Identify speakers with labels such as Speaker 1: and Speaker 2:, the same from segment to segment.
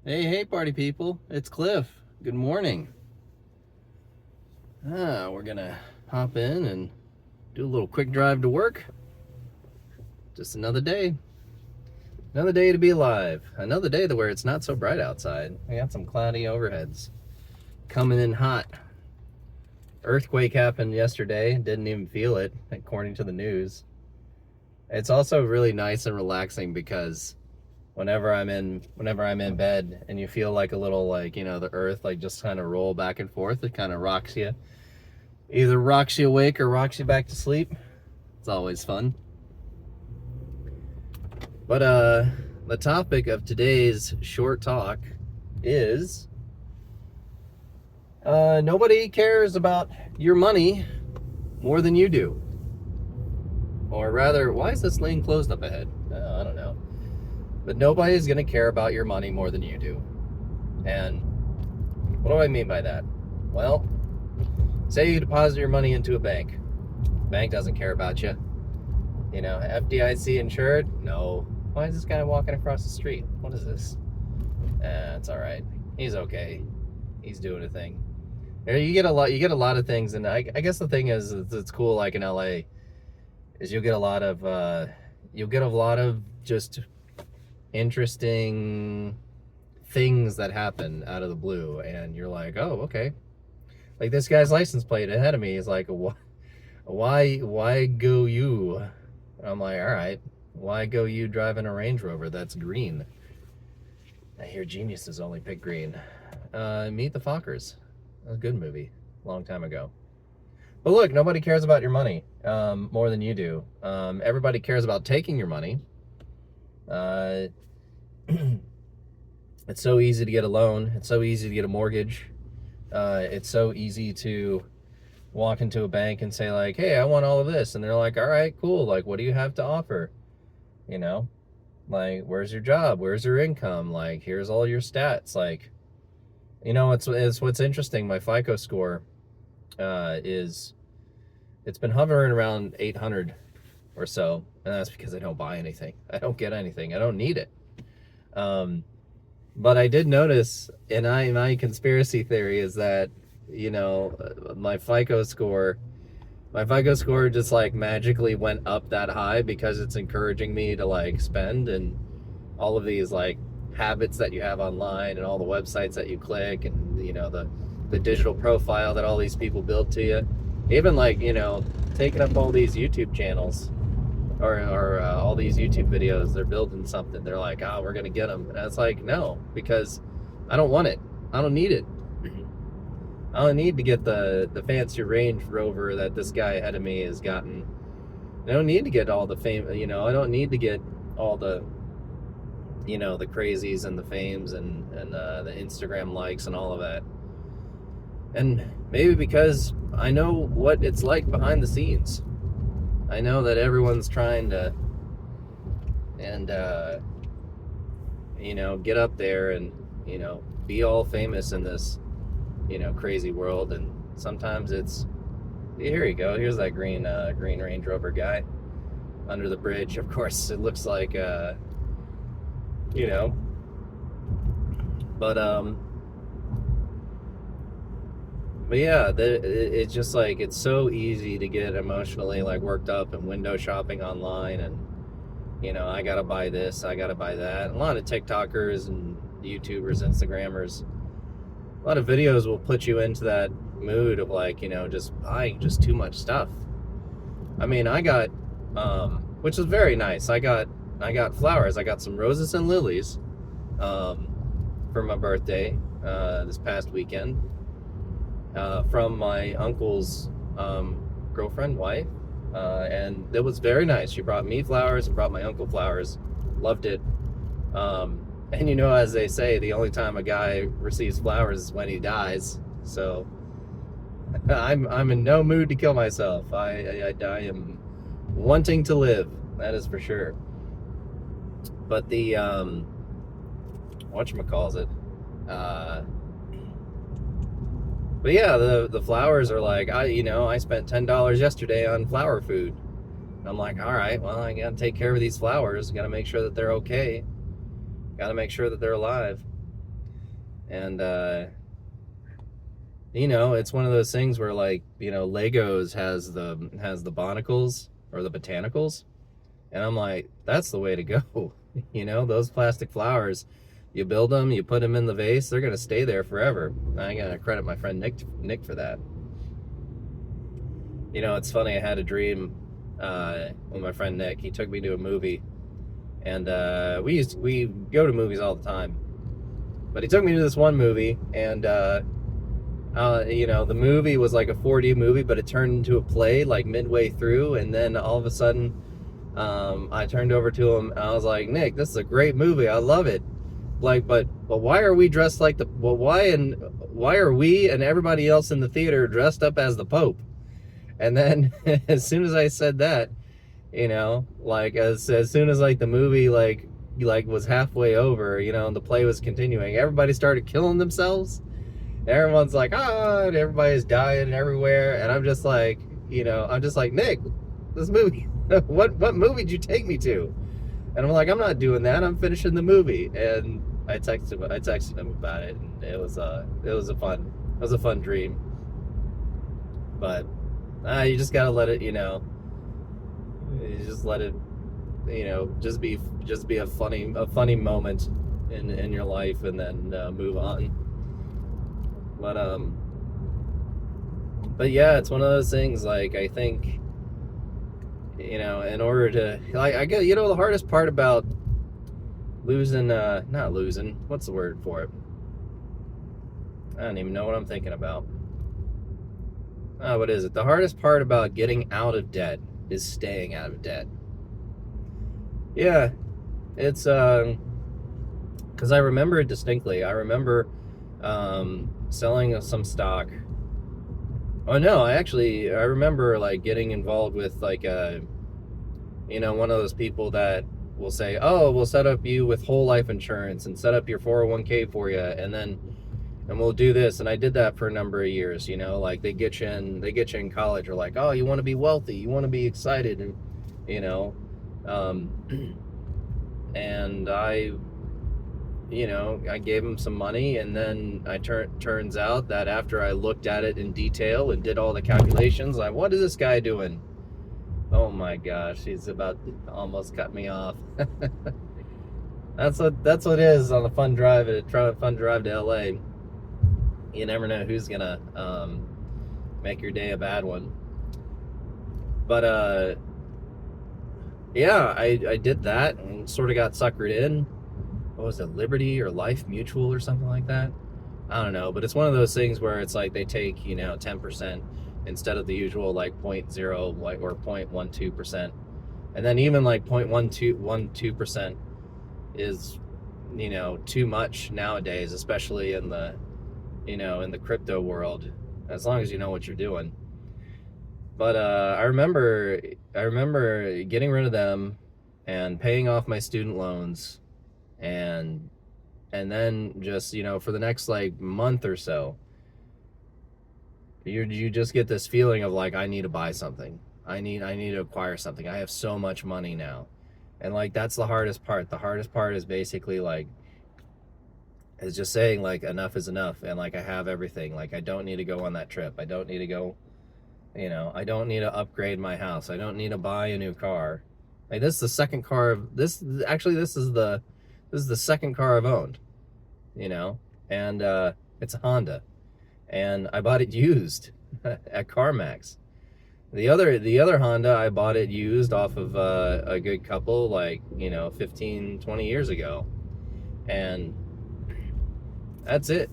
Speaker 1: Hey, party people. It's Cliff. Good morning. We're gonna hop in and do a little quick drive to work. Just another day. Another day to be alive. Another day to where it's not so bright outside. We got some cloudy overheads. Coming in hot. Earthquake happened yesterday. Didn't even feel it, according to the news. It's also really nice and relaxing because whenever I'm in bed and you feel like a little, like, the earth like just kind of roll back and forth, it kind of rocks you. Either rocks you awake or rocks you back to sleep. It's always fun. But the topic of today's short talk is nobody cares about your money more than you do. Or rather, why is this lane closed up ahead? I don't know. But nobody's going to care about your money more than you do. And what do I mean by that? Well, say you deposit your money into a bank. Bank doesn't care about you. FDIC insured? No. Why is this guy walking across the street? What is this? It's all right. He's okay. He's doing a thing. You get a lot of things, and I guess the thing is, it's cool. Like in LA, is you'll get a lot of just interesting things that happen out of the blue, and you're like, oh, okay. Like this guy's license plate ahead of me is like, why go you? I'm like, all right, why go you driving a Range Rover that's green? I hear geniuses only pick green. Meet the Fockers. That was a good movie, a long time ago. But look, nobody cares about your money more than you do. Everybody cares about taking your money. It's so easy to get a loan. It's so easy to get a mortgage. It's so easy to walk into a bank and say like, hey, I want all of this. And they're like, all right, cool. Like, what do you have to offer? Like, where's your job? Where's your income? Like, here's all your stats. Like, it's what's interesting. My FICO score it's been hovering around 800 or so. And that's because I don't buy anything. I don't get anything. I don't need it. But I did notice, and my conspiracy theory is that, my FICO score just like magically went up that high because it's encouraging me to like spend, and all of these like habits that you have online and all the websites that you click, and the digital profile that all these people build to you, even like taking up all these YouTube channels or all these YouTube videos. They're building something, they're like, oh, we're gonna get them, and it's like, no, because I don't want it. I don't need it. I don't need to get the fancy Range Rover that this guy ahead of me has gotten. I don't need to get all the fame. I don't need to get all the the crazies and the fames and the Instagram likes and all of that. And maybe because I know what it's like behind the scenes. I know that everyone's trying to get up there and be all famous in this crazy world. And sometimes it's, here you go, here's that green Range Rover guy under the bridge. Of course it looks like but yeah, it's just like, it's so easy to get emotionally like worked up and window shopping online, and I gotta buy this, I gotta buy that. A lot of TikTokers and YouTubers, Instagrammers, a lot of videos will put you into that mood of like, just buying just too much stuff. I mean, I got, which is very nice. I got flowers. I got some roses and lilies for my birthday this past weekend from my uncle's girlfriend, wife, and it was very nice. She brought me flowers and brought my uncle flowers. Loved it. And as they say, the only time a guy receives flowers is when he dies. So I'm in no mood to kill myself. I am wanting to live. That is for sure. But the whatchamacallit, but yeah, the flowers are like, I spent $10 yesterday on flower food. I'm like, all right, well, I gotta take care of these flowers. Gotta make sure that they're okay. Gotta make sure that they're alive. And you know, it's one of those things where, like, you know, Legos has the botanicals or the botanicals, and I'm like, that's the way to go. You know, those plastic flowers, you build them, you put them in the vase, they're gonna stay there forever. I gotta credit my friend Nick for that. You know, it's funny. I had a dream with my friend Nick. He took me to a movie, and we go to movies all the time. But he took me to this one movie, and you know, the movie was like a 4D movie, but it turned into a play like midway through, and then all of a sudden, I turned over to him, and I was like, Nick, this is a great movie. I love it. Like, but why are we dressed like the? Well, why are we and everybody else in the theater dressed up as the Pope? And then as soon as I said that, you know, like as soon as like the movie like was halfway over, you know, and the play was continuing, everybody started killing themselves. Everyone's like, ah, and everybody's dying everywhere, and I'm just like, you know, I'm just like, Nick, this movie, what movie did you take me to? And I'm like, I'm not doing that. I'm finishing the movie. And I texted him about it, and it was a fun dream. But you just gotta let it, you know, you just let it, you know, just be a funny moment in your life, and then move on. But yeah, it's one of those things. Like, I think, you know, in order to, like, I get, you know, the hardest part about losing, not losing, what's the word for it? I don't even know what I'm thinking about. Oh, what is it? The hardest part about getting out of debt is staying out of debt. Yeah, it's, because I remember it distinctly. I remember selling some stock. Oh no, I remember like getting involved with like you know, one of those people that will say, oh, we'll set up you with whole life insurance and set up your 401k for you, and we'll do this. And I did that for a number of years. You know, like they get you in college, or like, oh, you want to be wealthy, you want to be excited, and you know, and you know, I gave him some money, and then turns out that after I looked at it in detail and did all the calculations, like, what is this guy doing? Oh my gosh, he's about to almost cut me off. That's what it is on a fun drive to LA. You never know who's gonna make your day a bad one. But yeah, I did that and sort of got suckered in. What was it, Liberty or Life Mutual or something like that? I don't know, but it's one of those things where it's like they take, you know, 10% instead of the usual like 0.0 like or 0.12%. And then even like 0.12% is, you know, too much nowadays, especially in the, you know, in the crypto world, as long as you know what you're doing. But I remember getting rid of them and paying off my student loans, and then just, you know, for the next like month or so, you just get this feeling of like, I need to buy something. I need to acquire something. I have so much money now. And like, that's the hardest part. The hardest part is basically like, is just saying like, enough is enough. And like, I have everything. Like, I don't need to go on that trip. I don't need to go, you know, I don't need to upgrade my house. I don't need to buy a new car. Like, this is the second car this is the second car I've owned, you know, and it's a Honda, and I bought it used at CarMax. The other Honda, I bought it used off of a good couple, like, you know, 15, 20 years ago, and that's it.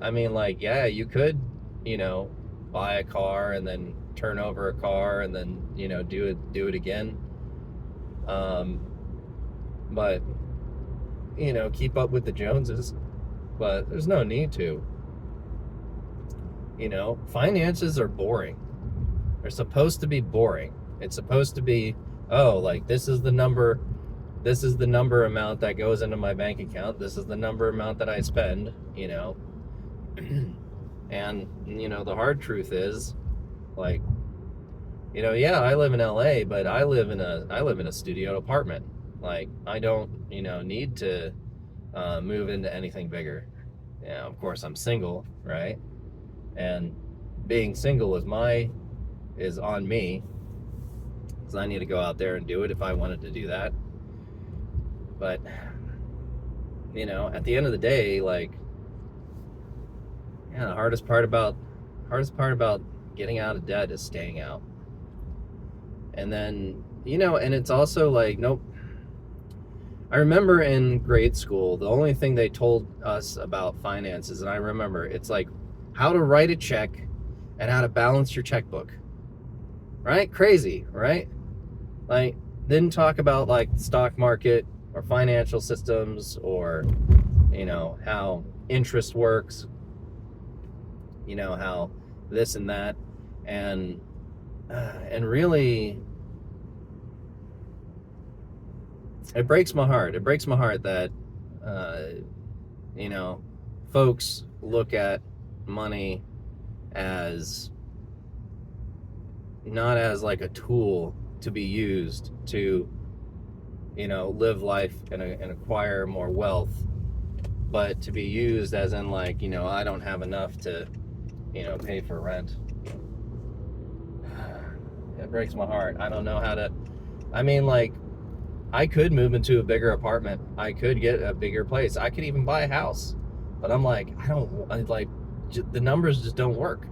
Speaker 1: I mean, like, yeah, you could, you know, buy a car and then turn over a car and then, you know, do it again, but, you know, keep up with the Joneses, but there's no need to. You know, finances are boring. They're supposed to be boring. It's supposed to be, oh, like, this is the number amount that goes into my bank account, this is the number amount that I spend, you know. And, you know, the hard truth is, like, you know, yeah, I live in LA, but I live in a studio apartment. Like, I don't, you know, need to move into anything bigger. Yeah, of course I'm single, right? And being single is on me, because I need to go out there and do it if I wanted to do that. But at the end of the day, like, yeah, the hardest part about getting out of debt is staying out. And then, and it's also like, nope. I remember in grade school, the only thing they told us about finances, and I remember, it's like how to write a check and how to balance your checkbook. Right? Crazy, right? Like, didn't talk about like the stock market or financial systems or, how interest works, how this and that. And really, it breaks my heart. It breaks my heart that, folks look at money as not as like a tool to be used to, live life and acquire more wealth, but to be used as in like, I don't have enough to, pay for rent. It breaks my heart. I don't know how to, like, I could move into a bigger apartment. I could get a bigger place. I could even buy a house. But I'm like, the numbers just don't work.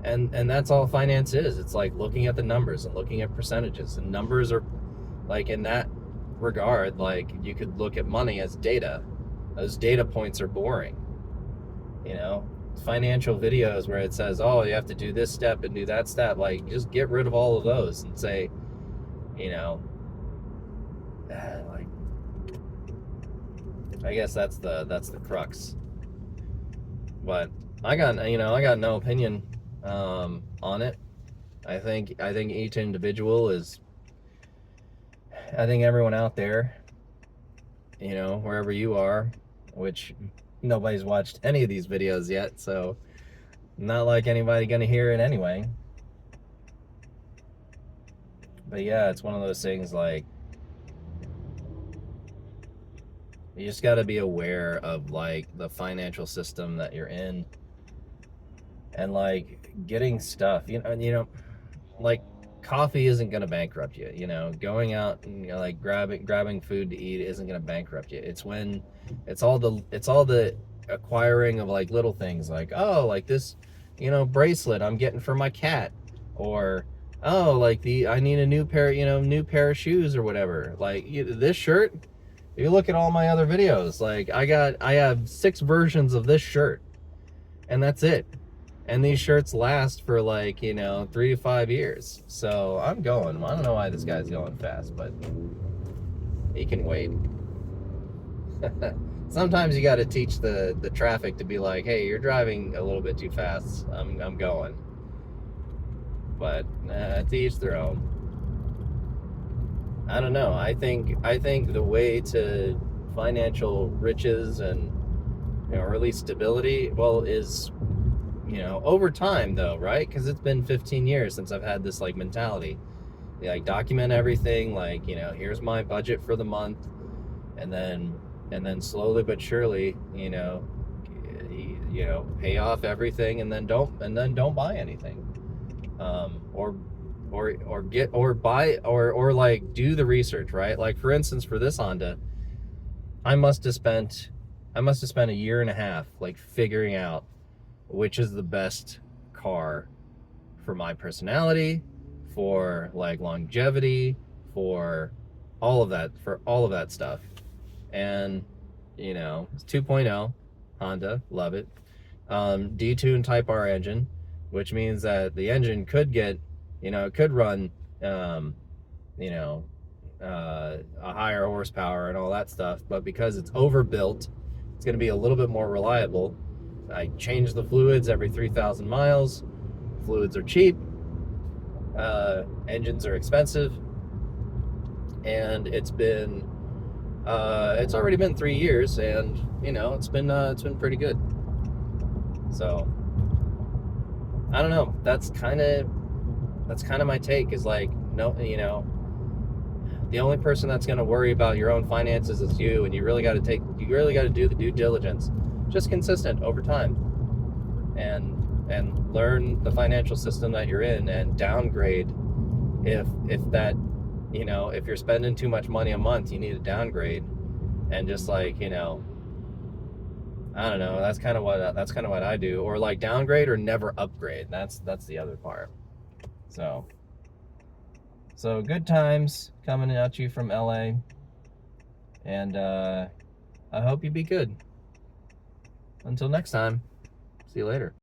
Speaker 1: And that's all finance is. It's like looking at the numbers and looking at percentages. And numbers are, like, in that regard, like, you could look at money as data. Those data points are boring. Financial videos where it says, oh, you have to do this step and do that step. Like, just get rid of all of those and say, like, I guess that's the crux. But I got no opinion on it. I think each individual is, I think everyone out there, wherever you are, which nobody's watched any of these videos yet, so not like anybody gonna hear it anyway. But yeah, it's one of those things, like, you just got to be aware of, like, the financial system that you're in, and like getting stuff, like coffee isn't going to bankrupt you. Going out and like grabbing food to eat isn't going to bankrupt you. It's when it's all the acquiring of like little things, like, oh, like this, bracelet I'm getting for my cat, or oh, like I need a new pair of shoes or whatever. Like, this shirt, if you look at all my other videos, like I have 6 versions of this shirt, and that's it. And these shirts last for like, 3 to 5 years. So I'm going. I don't know why this guy's going fast, but he can wait. Sometimes you got to teach the traffic to be like, hey, you're driving a little bit too fast. I'm going. But to each their own. I don't know. I think the way to financial riches and, or at least stability, well, is, over time though, right? Because it's been 15 years since I've had this like mentality. Like, document everything. Like, here's my budget for the month, and then slowly but surely, pay off everything, and then don't buy anything, or like do the research, right? Like, for instance, for this Honda, I must have spent a year and a half like figuring out which is the best car for my personality, for like longevity, for all of that stuff. And it's 2.0 Honda, love it. Detuned Type R engine, which means that the engine could get, it could run, a higher horsepower and all that stuff, but because it's overbuilt, it's going to be a little bit more reliable. I change the fluids every 3,000 miles. Fluids are cheap. Engines are expensive. And it's already been 3 years, and it's been pretty good. So I don't know. That's kind of my take, is like, no, the only person that's going to worry about your own finances is you, and you really got to do the due diligence. just consistent over time, and learn the financial system that you're in, and downgrade if that, you know, if you're spending too much money a month, you need to downgrade. And just like, you know, I don't know, that's kind of what I do. Or like downgrade or never upgrade. That's the other part. So good times coming at you from LA, and I hope you be good. Until next time, see you later.